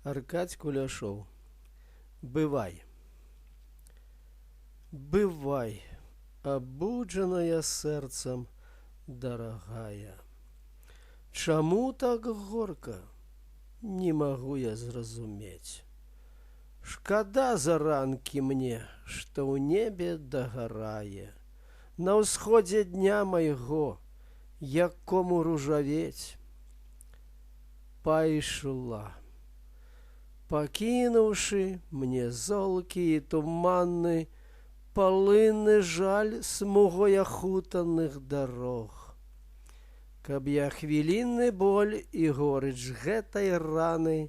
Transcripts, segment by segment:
Аркадь Куляшов. Бывай. Бывай, обудженная сердцем, дорогая. Чаму так горка? Не могу я зразумець. Шкада заранкі мне, што ў небе дагорае. На ўсходзе дня майго, якому ружавець. Пайшла, пакінуўшы мне золкі і туманны, палынны жаль смугой ахутаных дарог. Каб я хвілінны боль і горыч гэтай раны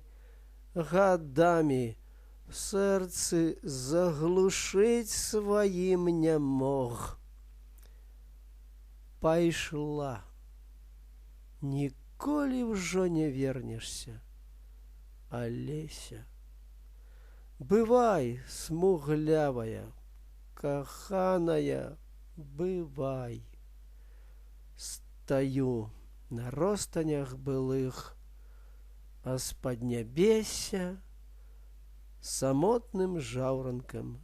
гадамі в сэрцы заглушыць сваім не мог. Пайшла, ніколі ўжо не вернешся, Алеся. Бывай, смуглявая, каханая, бывай. Стаю на ростанях былых, а з паднябесся самотным жаўранкам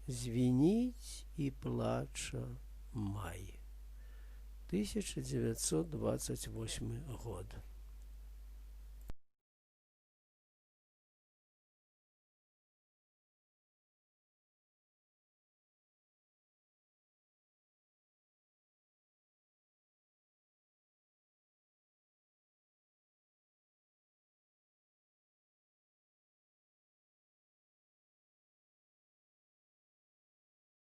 звініць і плача май. 1928 год.